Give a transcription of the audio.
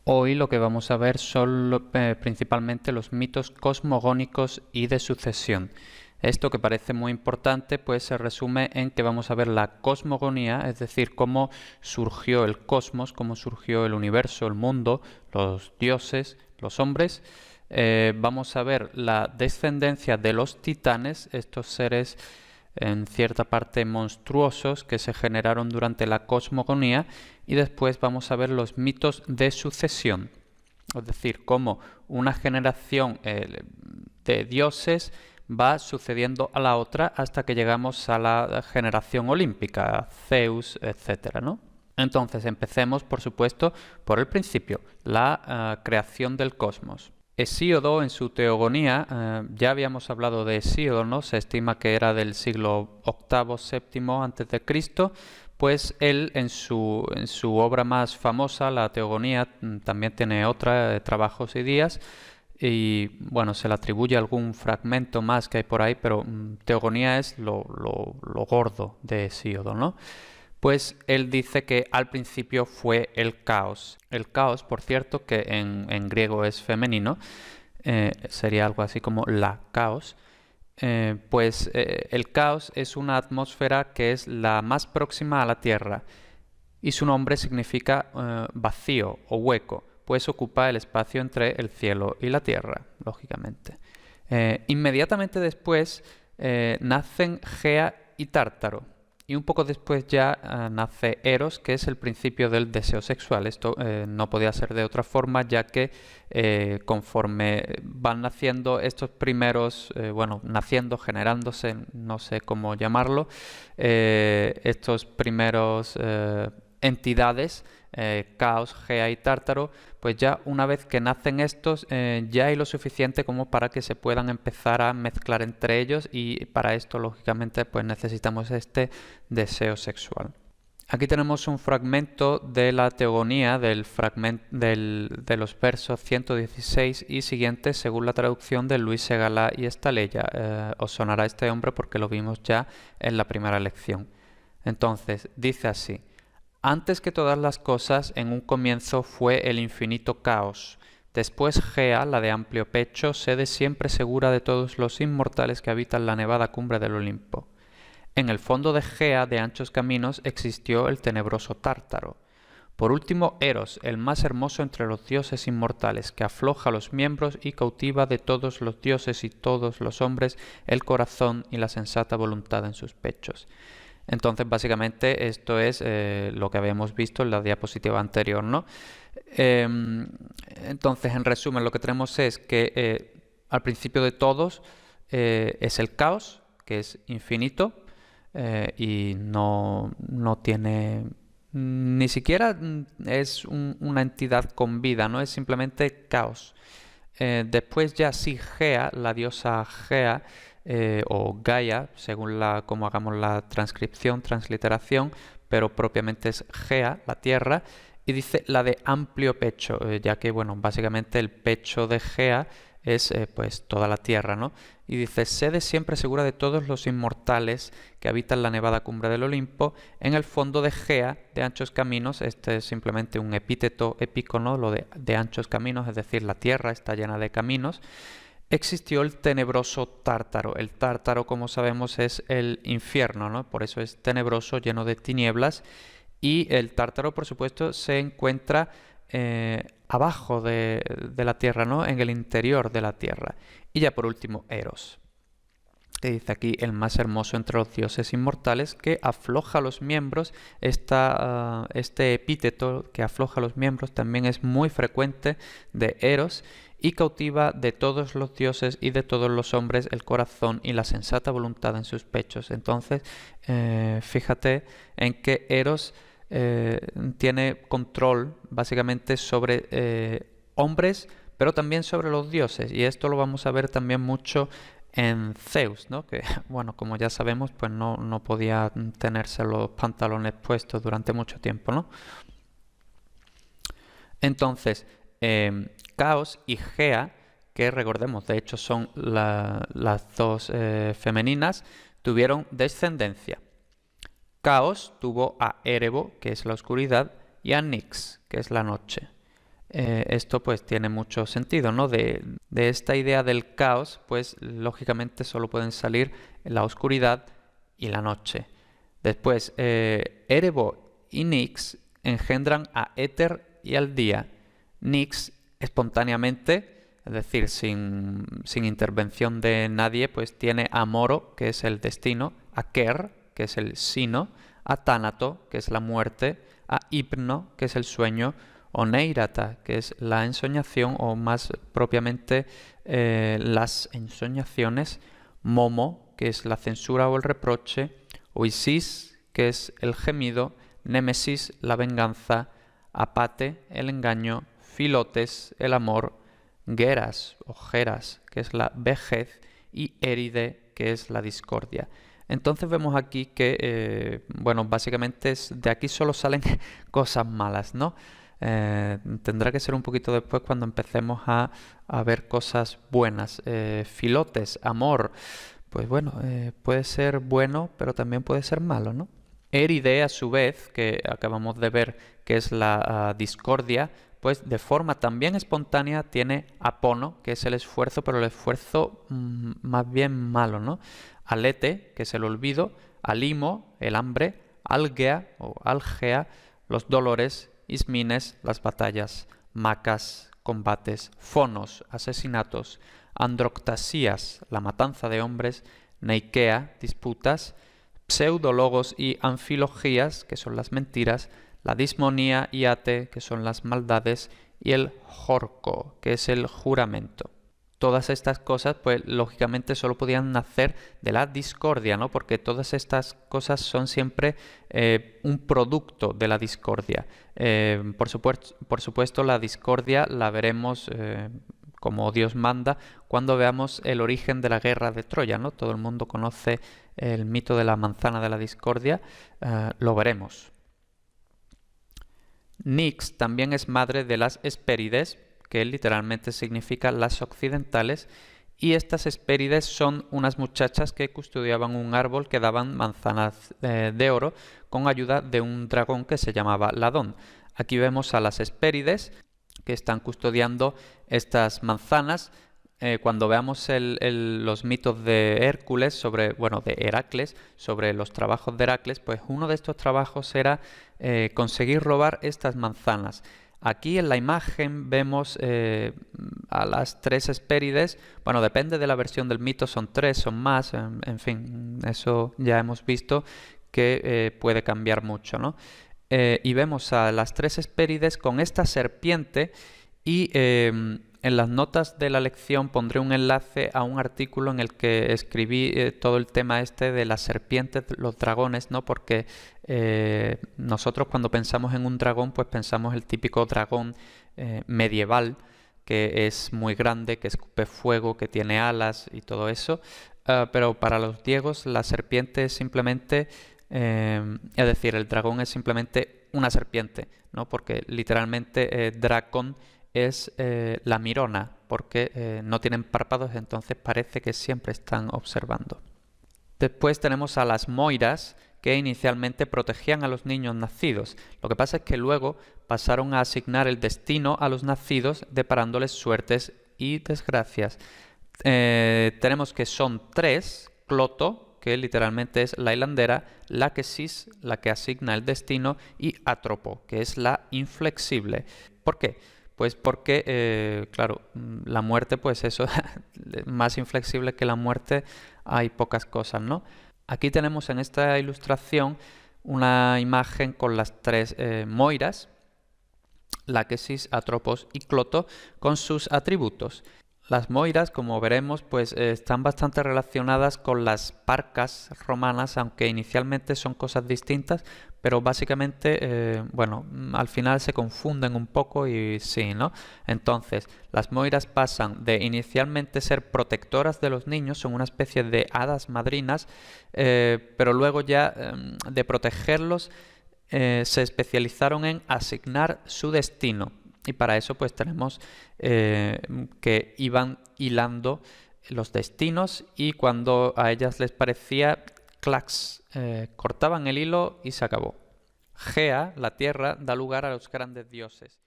Hoy lo que vamos a ver son principalmente los mitos cosmogónicos y de sucesión. Esto, que parece muy importante, pues se resume en que vamos a ver la cosmogonía, es decir, cómo surgió el cosmos, cómo surgió el universo, el mundo, los dioses, los hombres. Vamos a ver la descendencia de los titanes, estos seres en cierta parte monstruosos que se generaron durante la cosmogonía, y después vamos a ver los mitos de sucesión, es decir, cómo una generación de dioses va sucediendo a la otra hasta que llegamos a la generación olímpica, Zeus, etcétera, ¿no? Entonces empecemos, por supuesto, por el principio, la creación del cosmos. Hesíodo, en su Teogonía, ya habíamos hablado de Hesíodo, ¿no? Se estima que era del siglo VIII, VII antes de Cristo. Pues él, en su obra más famosa, la Teogonía, también tiene otra, Trabajos y Días, y bueno, se le atribuye algún fragmento más que hay por ahí, pero Teogonía es lo gordo de Hesíodo, ¿no? Pues él dice que al principio fue el caos. El caos, por cierto, que en griego es femenino, sería algo así como la caos. El caos es una atmósfera que es la más próxima a la Tierra y su nombre significa vacío o hueco, pues ocupa el espacio entre el cielo y la Tierra, lógicamente. Inmediatamente después nacen Gea y Tártaro. Y un poco después ya nace Eros, que es el principio del deseo sexual. Esto no podía ser de otra forma, ya que conforme van naciendo estos primeros, naciendo, generándose, no sé cómo llamarlo, estos primeros entidades, Caos, Gea y Tártaro, pues ya una vez que nacen estos, ya hay lo suficiente como para que se puedan empezar a mezclar entre ellos, y para esto, lógicamente, pues necesitamos este deseo sexual. Aquí tenemos un fragmento de la Teogonía, de los versos 116 y siguientes, según la traducción de Luis Segalá y Estaleya. Os sonará este hombre porque lo vimos ya en la primera lección. Entonces, dice así: antes que todas las cosas, en un comienzo fue el infinito caos. Después Gea, la de amplio pecho, sede siempre segura de todos los inmortales que habitan la nevada cumbre del Olimpo. En el fondo de Gea, de anchos caminos, existió el tenebroso Tártaro. Por último, Eros, el más hermoso entre los dioses inmortales, que afloja los miembros y cautiva de todos los dioses y todos los hombres el corazón y la sensata voluntad en sus pechos. Entonces, básicamente, esto es lo que habíamos visto en la diapositiva anterior, ¿no? Entonces, en resumen, lo que tenemos es que al principio de todos es el caos, que es infinito, y no tiene... Ni siquiera es una entidad con vida, ¿no? Es simplemente caos. Después ya sí Gea, la diosa Gea, o Gaia, según como hagamos la transcripción, transliteración, pero propiamente es Gea, la tierra, y dice la de amplio pecho, ya que, bueno, básicamente el pecho de Gea es pues toda la tierra, ¿no? Y dice: sede siempre segura de todos los inmortales que habitan la nevada cumbre del Olimpo, en el fondo de Gea, de anchos caminos. Este es simplemente un epíteto épico, ¿no? Lo de anchos caminos, es decir, la tierra está llena de caminos. Existió el tenebroso Tártaro. El Tártaro, como sabemos, es el infierno, ¿no? Por eso es tenebroso, lleno de tinieblas. Y el Tártaro, por supuesto, se encuentra abajo de la Tierra, ¿no? En el interior de la Tierra. Y ya por último, Eros, que dice aquí: el más hermoso entre los dioses inmortales, que afloja los miembros. Este epíteto, que afloja los miembros, también es muy frecuente de Eros, y cautiva de todos los dioses y de todos los hombres el corazón y la sensata voluntad en sus pechos. Entonces, fíjate en que Eros tiene control básicamente sobre hombres, pero también sobre los dioses, y esto lo vamos a ver también mucho en Zeus, ¿no? Que, bueno, como ya sabemos, pues no podía tenerse los pantalones puestos durante mucho tiempo, ¿no? Entonces, Caos y Gea, que recordemos, de hecho son las dos femeninas, tuvieron descendencia. Caos tuvo a Erebo, que es la oscuridad, y a Nix, que es la noche. esto pues tiene mucho sentido, ¿no? De esta idea del caos, pues lógicamente solo pueden salir la oscuridad y la noche. Después, Erebo y Nix engendran a Éter y al día. Nix espontáneamente, es decir, sin intervención de nadie, pues tiene a Moro, que es el destino, a Ker, que es el sino, a Tánato, que es la muerte, a Hipno, que es el sueño, o Neirata, que es la ensoñación, o más propiamente las ensoñaciones, Momo, que es la censura o el reproche, Oisis, que es el gemido, Némesis, la venganza, Apate, el engaño, Filotes, el amor, Geras o Geras, que es la vejez, y Éride, que es la discordia. Entonces vemos aquí que, bueno, básicamente de aquí solo salen cosas malas, ¿no? Tendrá que ser un poquito después cuando empecemos a ver cosas buenas. Filotes, amor, pues bueno, puede ser bueno, pero también puede ser malo, ¿no? Éride, a su vez, que acabamos de ver que es la discordia, pues de forma también espontánea tiene apono, que es el esfuerzo, pero el esfuerzo más bien malo, ¿no? Alete, que es el olvido, alimo, el hambre, algea o algea, los dolores, ismines, las batallas, macas, combates, fonos, asesinatos, androctasías, la matanza de hombres, neikea, disputas, pseudólogos y anfilogías, que son las mentiras, la dismonía y ate, que son las maldades, y el jorco, que es el juramento. Todas estas cosas, pues lógicamente solo podían nacer de la discordia, ¿no? Porque todas estas cosas son siempre un producto de la discordia. Por supuesto, la discordia la veremos como Dios manda cuando veamos el origen de la guerra de Troya, ¿no? Todo el mundo conoce el mito de la manzana de la discordia, lo veremos. Nix también es madre de las Hespérides, que literalmente significa las occidentales, y estas Hespérides son unas muchachas que custodiaban un árbol que daban manzanas de oro con ayuda de un dragón que se llamaba Ladón. Aquí vemos a las Hespérides que están custodiando estas manzanas. Cuando veamos los mitos de Hércules de Heracles, sobre los trabajos de Heracles, pues uno de estos trabajos era conseguir robar estas manzanas. Aquí en la imagen vemos a las tres Hespérides. Bueno, depende de la versión del mito, son tres, son más, en fin, eso ya hemos visto que puede cambiar mucho, ¿no? Y vemos a las tres Hespérides con esta serpiente y en las notas de la lección pondré un enlace a un artículo en el que escribí todo el tema este de las serpientes, los dragones, ¿no? Porque nosotros cuando pensamos en un dragón, pues pensamos el típico dragón medieval, que es muy grande, que escupe fuego, que tiene alas y todo eso. Pero para los griegos la serpiente es simplemente, es decir, el dragón es simplemente una serpiente, ¿no? Porque literalmente dracon es la mirona, porque no tienen párpados, entonces parece que siempre están observando. Después tenemos a las moiras, que inicialmente protegían a los niños nacidos. Lo que pasa es que luego pasaron a asignar el destino a los nacidos, deparándoles suertes y desgracias. Tenemos que son tres: Cloto, que literalmente es la hilandera, Láquesis, la que asigna el destino, y Atropo, que es la inflexible. ¿Por qué? Pues porque, claro, la muerte, pues eso, más inflexible que la muerte hay pocas cosas, ¿no? Aquí tenemos en esta ilustración una imagen con las tres moiras, Láquesis, Atropos y Cloto, con sus atributos. Las moiras, como veremos, pues están bastante relacionadas con las parcas romanas, aunque inicialmente son cosas distintas, pero básicamente, bueno, al final se confunden un poco y sí, ¿no? Entonces, las moiras pasan de inicialmente ser protectoras de los niños, son una especie de hadas madrinas, pero luego ya de protegerlos se especializaron en asignar su destino. Y para eso pues tenemos que iban hilando los destinos y cuando a ellas les parecía, clacs, cortaban el hilo y se acabó. Gea, la tierra, da lugar a los grandes dioses.